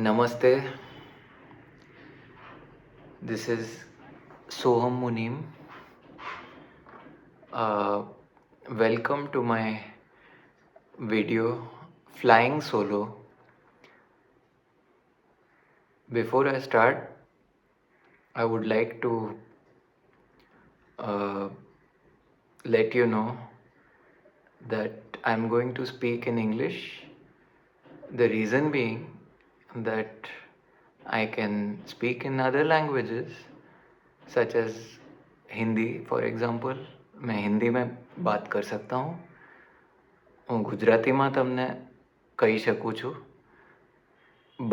Namaste, this is Soham Munim. Uh, Welcome to my video Flying Solo. Before I start, I would like to uh, let you know that I'm going to speak in English. The reason being that I can speak in other languages such as Hindi for example मैं हिंदी में बात कर सकता हूँ હું ગુજરાતીમાં તમને કહી શકું છું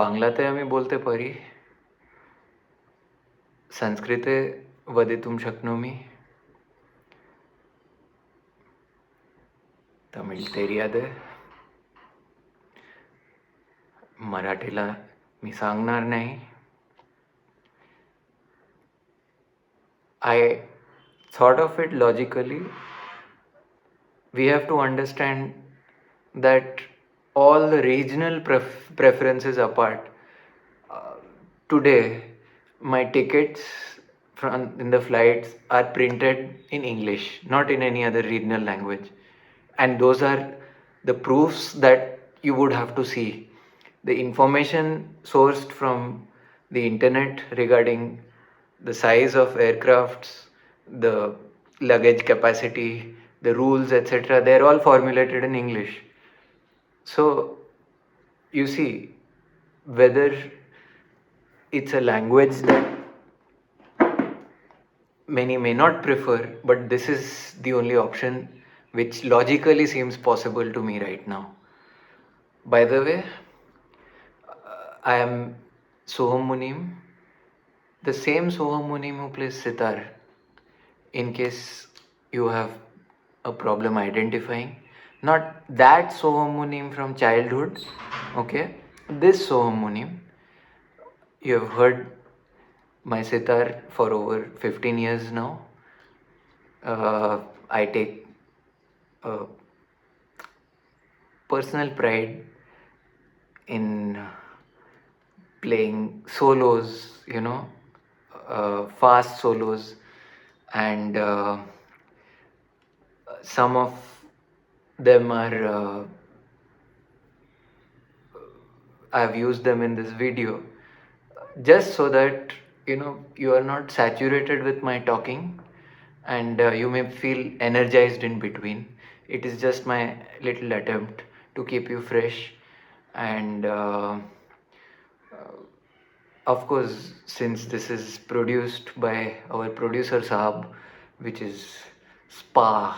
બાંગ્લાતે અમે બોલતે પરી સંસ્કૃતે વदितुं शक्नोमि तमिळ तेरियादे मराठीला मी सांगणार नाही I thought of it logically. We have to understand that all the regional preferences apart, today my tickets from in the flights are printed in English, not in any other regional language, and those are the proofs that you would have to see. The information sourced from the internet regarding the size of aircrafts, the luggage capacity, the rules, etc., they're all formulated in English. So you see, whether it's a language that many may not prefer, but this is the only option which logically seems possible to me right now. By the way, I am Soham Munim, the same Soham Munim who plays sitar, in case you have a problem identifying. Not that Soham Munim from childhood, okay? This Soham Munim. You have heard my sitar for over 15 years now. I take personal pride in playing solos, fast solos, and some of them are I've used them in this video just so that you are not saturated with my talking, and you may feel energized in between. It is just my little attempt to keep you fresh, and of course, since this is produced by our producer Saab, which is SPA,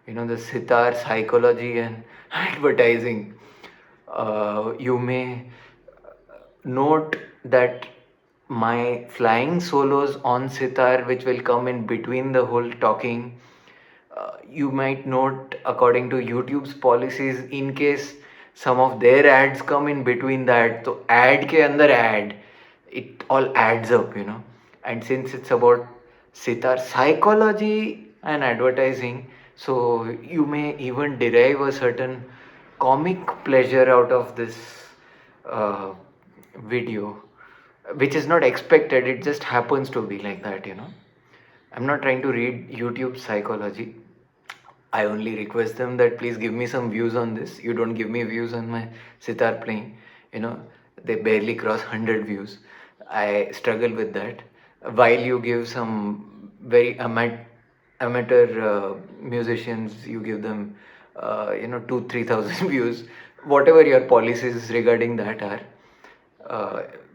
the sitar psychology and advertising, you may note that my flying solos on sitar, which will come in between the whole talking, you might note, according to YouTube's policies, in case some of their ads come in between that, so ad ke andar ad, it all adds up, and since it's about sitar psychology and advertising, so you may even derive a certain comic pleasure out of this video, which is not expected. It just happens to be like that. I'm not trying to read YouTube psychology. I only request them that please give me some views on this. You don't give me views on my sitar playing. They barely cross 100 views. I struggle with that. While you give some very amateur musicians, you give them 2,000-3,000 views, whatever your policies regarding that are.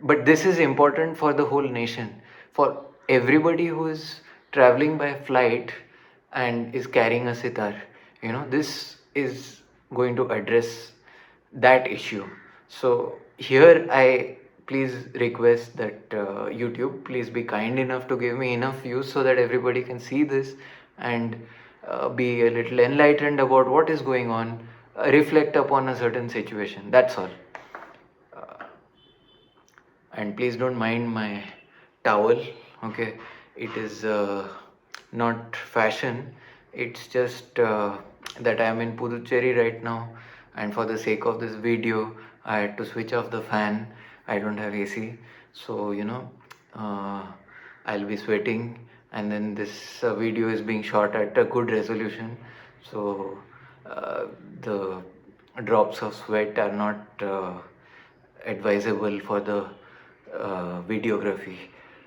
But this is important for the whole nation, for everybody who is traveling by flight and is carrying a sitar. This is going to address that issue. So here I please request that YouTube, please be kind enough to give me enough views so that everybody can see this and be a little enlightened about what is going on, reflect upon a certain situation. That's all. And please don't mind my towel, okay? It is not fashion. It's just that I am in Puducherry right now, and for the sake of this video I had to switch off the fan, I don't have AC, so I'll be sweating, and then this video is being shot at a good resolution, so the drops of sweat are not advisable for the videography.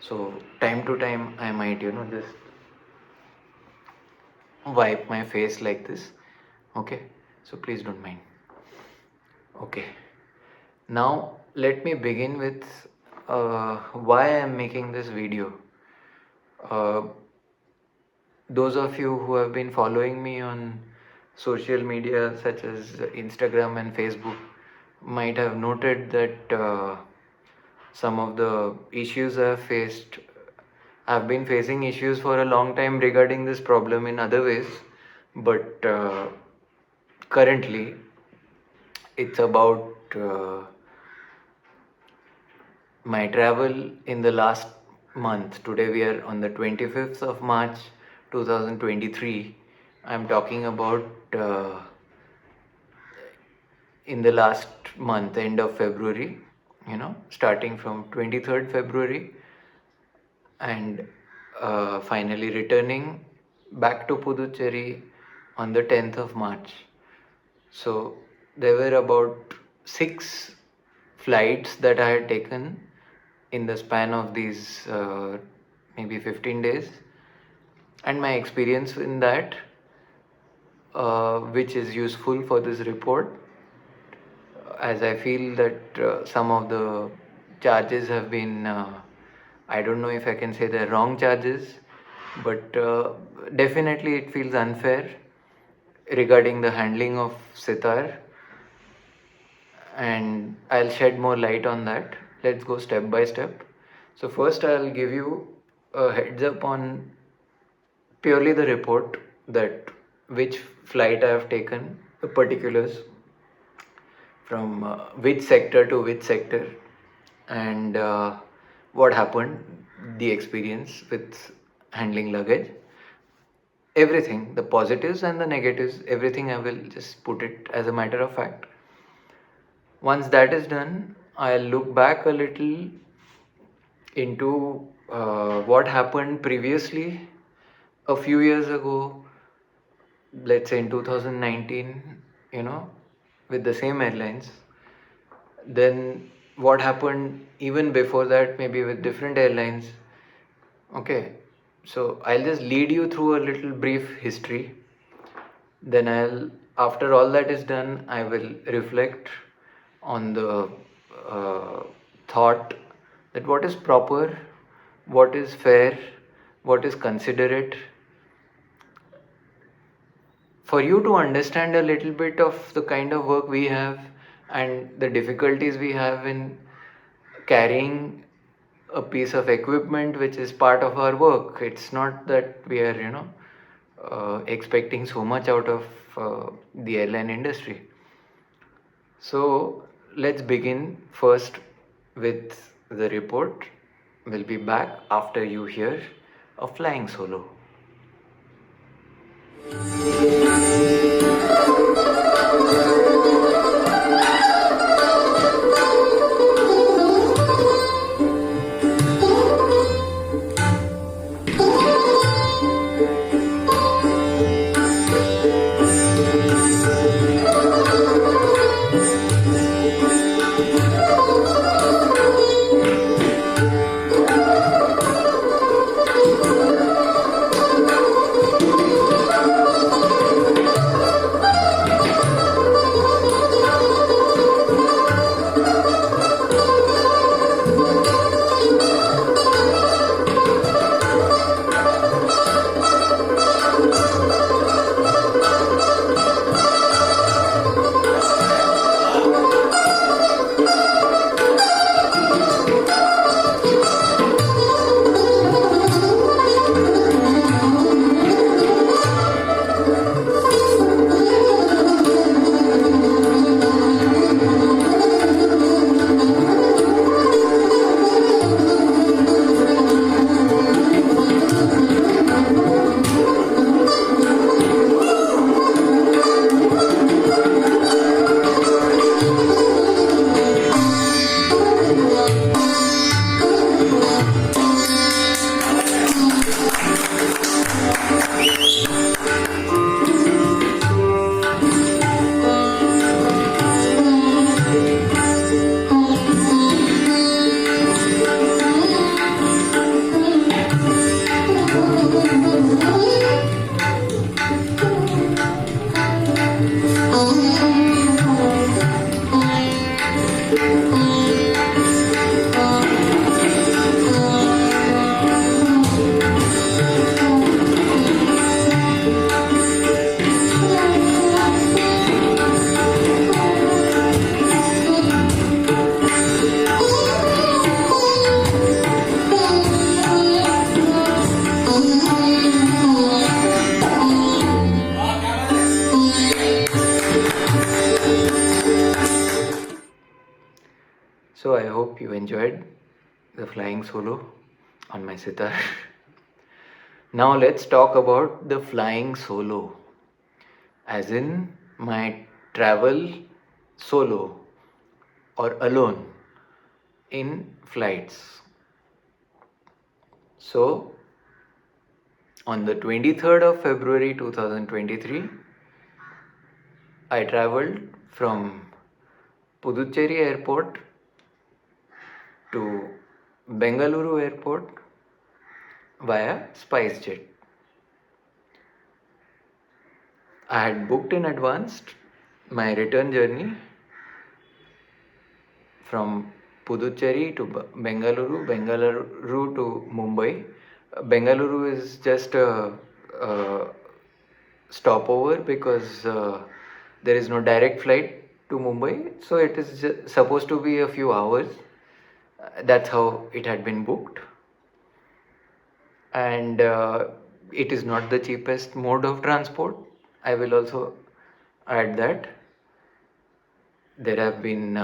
So time to time I might just wipe my face like this. Okay, so please don't mind. Okay, now let me begin with why I am making this video. uh, those of you who have been following me on social media such as Instagram and Facebook might have noted that some of the issues I've been facing issues for a long time regarding this problem in other ways, but currently it's about my travel in the last month. Today we are on the 25th of March 2023. I'm talking about in the last month, end of February, starting from 23rd February and finally returning back to Puducherry on the 10th of March. So there were about 6 flights that I had taken in the span of these maybe 15 days, and my experience in that, which is useful for this report, as I feel that some of the charges have been, I don't know if I can say they're wrong charges, but definitely it feels unfair regarding the handling of sitar, and I'll shed more light on that. Let's go step by step. So first I'll give you a heads up on purely the report, that which flight I have taken, the particulars from which sector to which sector, and what happened, the experience with handling luggage, everything, the positives and the negatives, everything I will just put it as a matter of fact. Once that is done, I'll look back a little into what happened previously a few years ago, let's say in 2019, with the same airlines. Then what happened even before that, maybe with different airlines. Okay, so I'll just lead you through a little brief history. Then after all that is done, I will reflect on the thought that what is proper, what is fair, what is considerate, for you to understand a little bit of the kind of work we have and the difficulties we have in carrying a piece of equipment which is part of our work. It's not that we are, expecting so much out of the airline industry. So let's begin first with the report. We'll be back after you hear a flying solo. enjoyed the flying solo on my sitar. Now let's talk about the flying solo, as in my travel solo or alone in flights. So, on the 23rd of February 2023, I traveled from Puducherry airport to Bengaluru airport via SpiceJet. I had booked in advance my return journey from Puducherry to Bengaluru, Bengaluru to Mumbai. Bengaluru is just a stopover because there is no direct flight to Mumbai, so it is supposed to be a few hours. That's how it had been booked, and it is not the cheapest mode of transport. I will also add that there have been,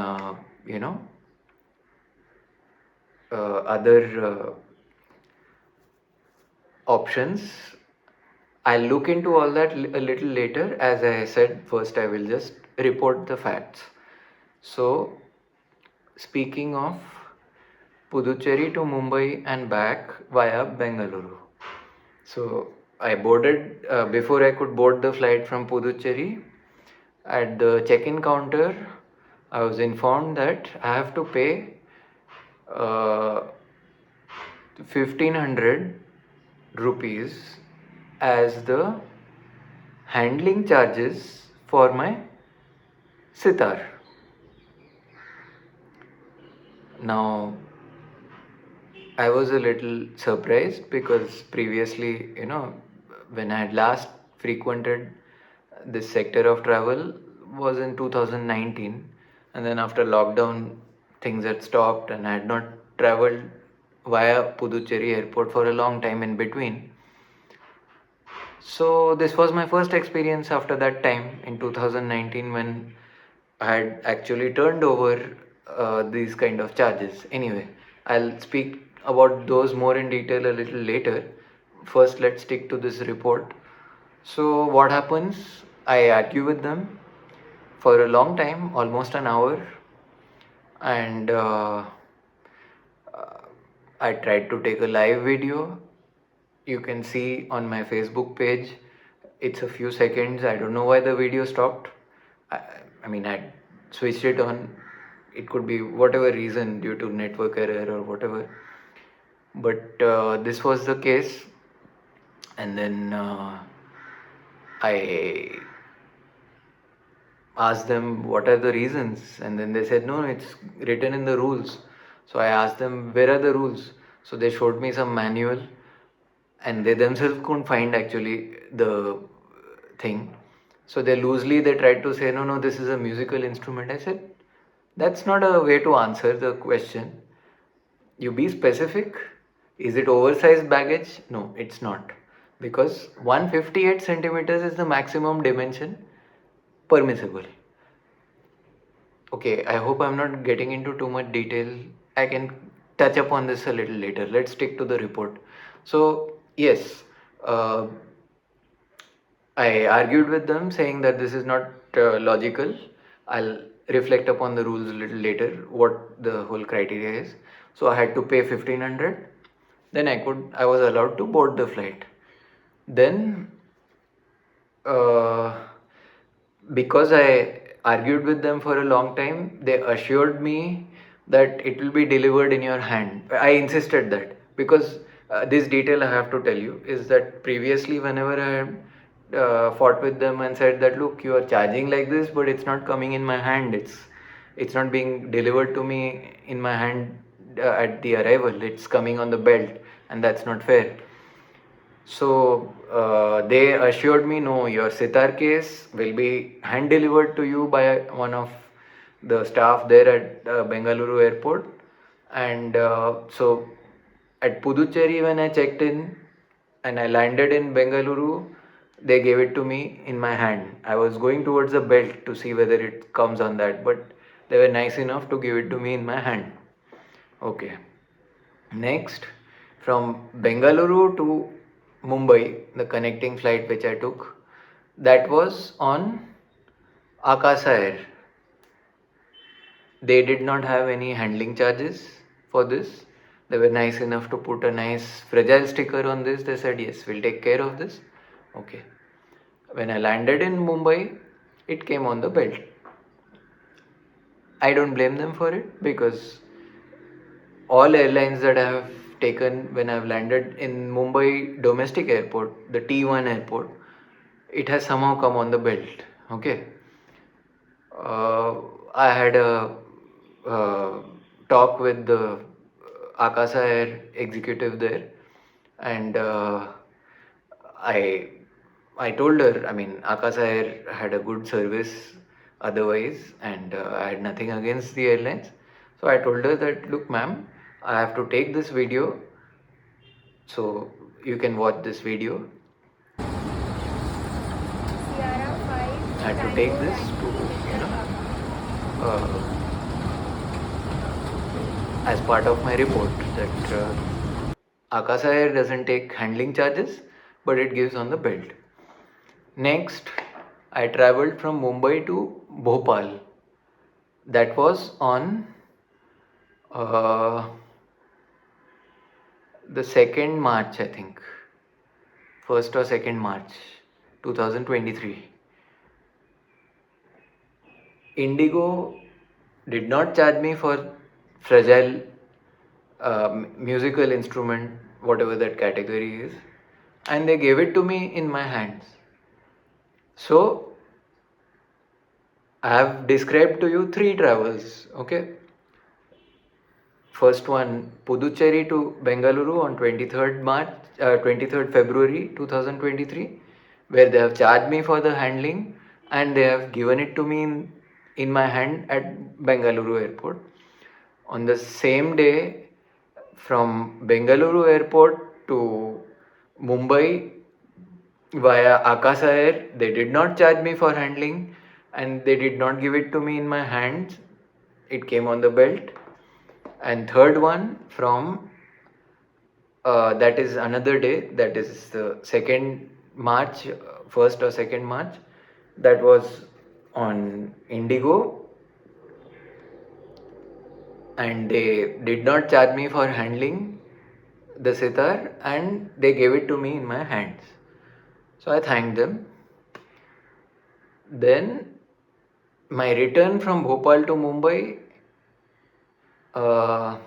other options. I'll look into all that a little later. As I said, first I will just report the facts. So, speaking of Puducherry to Mumbai and back via Bengaluru. So, I boarded, before I could board the flight from Puducherry, at the check-in counter, I was informed that I have to pay 1500 rupees as the handling charges for my sitar. Now, I was a little surprised because previously, when I had last frequented this sector of travel was in 2019, and then after lockdown, things had stopped, and I had not traveled via Puducherry airport for a long time in between. So, this was my first experience after that time in 2019 when I had actually turned over these kind of charges. Anyway, I'll speak about those more in detail a little later. First, let's stick to this report. So, what happens? I argue with them for a long time, almost an hour, and I tried to take a live video. You can see on my Facebook page, it's a few seconds. I don't know why the video stopped. I, I switched it on. It could be whatever reason due to network error or whatever. But this was the case, and then I asked them what are the reasons, and then they said no, it's written in the rules. So I asked them where are the rules. So they showed me some manual, and they themselves couldn't find actually the thing. So they tried to say no, this is a musical instrument. I said that's not a way to answer the question. You be specific. Is it oversized baggage? No, it's not, because 158 centimeters is the maximum dimension permissible. Okay, I hope I'm not getting into too much detail. I can touch upon this a little later. Let's stick to the report. So, yes, I argued with them saying that this is not logical. I'll reflect upon the rules a little later, what the whole criteria is. So I had to pay 1500. Then I was allowed to board the flight. Then, because I argued with them for a long time, they assured me that it will be delivered in your hand. I insisted that because this detail I have to tell you is that previously, whenever I had fought with them and said that look, you are charging like this, but it's not coming in my hand. It's not being delivered to me in my hand at the arrival. It's coming on the belt, and that's not fair. So they assured me, no, your sitar case will be hand delivered to you by one of the staff there at Bengaluru airport. And so at Puducherry, when I checked in and I landed in Bengaluru, they gave it to me in my hand. I was going towards the belt to see whether it comes on that, but they were nice enough to give it to me in my hand. Okay. Next, from Bengaluru to Mumbai, the connecting flight which I took, that was on Akasa Air. They did not have any handling charges for this. They were nice enough to put a nice fragile sticker on this. They said, yes, we'll take care of this. Okay. When I landed in Mumbai, it came on the belt. I don't blame them for it because all airlines that I have taken when I've landed in Mumbai domestic airport, the T1 airport, it has somehow come on the belt. Okay. I had a uh, talk with the Akasa Air executive there, and I I told her, I mean, Akasa Air had a good service otherwise, and I had nothing against the airlines. So I told her that, look, ma'am, I have to take this video, so you can watch this video. I had to take this to, uh, as part of my report that Akasa Air doesn't take handling charges, but it gives on the belt. Next, I traveled from Mumbai to Bhopal. That was on uh, the 2nd March, I think. 1st or 2nd March 2023. Indigo did not charge me for fragile musical instrument, whatever that category is, and they gave it to me in my hands. So I have described to you 3 travels. Okay. First one, Puducherry to Bengaluru on 23rd February 2023, where they have charged me for the handling and they have given it to me in my hand at Bengaluru airport. On the same day, from Bengaluru airport to Mumbai via Akasa Air, they did not charge me for handling and they did not give it to me in my hands. It came on the belt. And third one from that is another day, that is the 2nd March, 1st or 2nd March, that was on Indigo, and they did not charge me for handling the sitar and they gave it to me in my hands. So I thanked them. Then my return from Bhopal to Mumbai uh,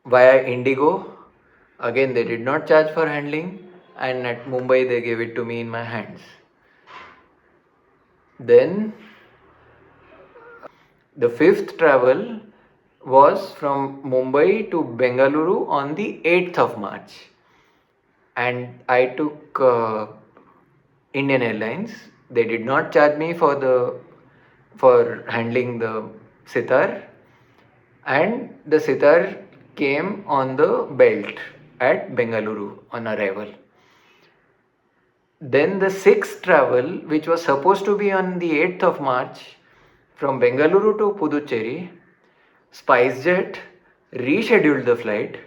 via Indigo, again they did not charge for handling and at Mumbai they gave it to me in my hands. Then the 5th travel was from Mumbai to Bengaluru on the 8th of March, and I took Indian Airlines. They did not charge me for handling the sitar, and the sitar came on the belt at Bengaluru on arrival. Then the 6th travel, which was supposed to be on the 8th of March from Bengaluru to Puducherry, SpiceJet rescheduled the flight.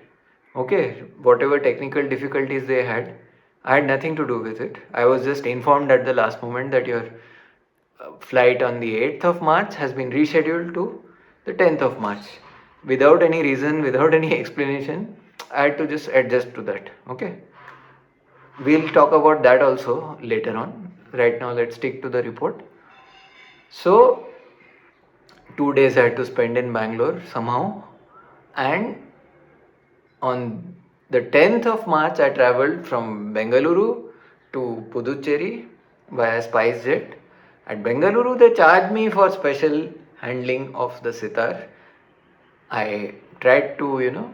Okay, whatever technical difficulties they had, I had nothing to do with it. I was just informed at the last moment that your flight on the 8th of March has been rescheduled to the 10th of March. Without any reason, without any explanation, I had to just adjust to that. Okay. We'll talk about that also later on. Right now, let's stick to the report. So, 2 days I had to spend in Bangalore somehow, and on the 10th of March, I traveled from Bengaluru to Puducherry via SpiceJet. At Bengaluru, they charged me for special handling of the sitar. I tried to,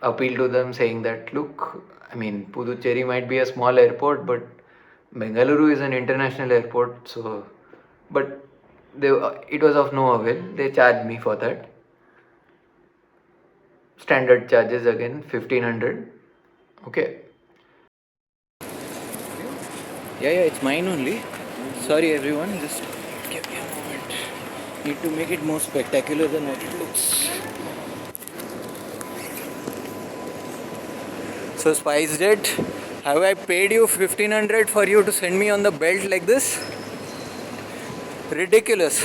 appeal to them saying that, look, I mean, Puducherry might be a small airport, but Bengaluru is an international airport, so, but it was of no avail. They charged me for that. Standard charges again, 1500. Okay. Yeah, it's mine only. Sorry everyone, just give me a moment. Need to make it more spectacular than what it looks. So SpiceJet, have I paid you 1500 for you to send me on the belt like this? Ridiculous.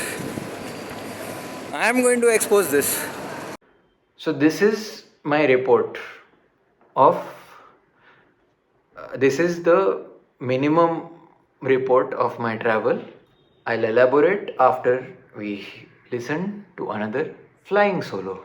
I am going to expose this. So this is my report of this is the minimum report of my travel. I'll elaborate after we listen to another flying solo.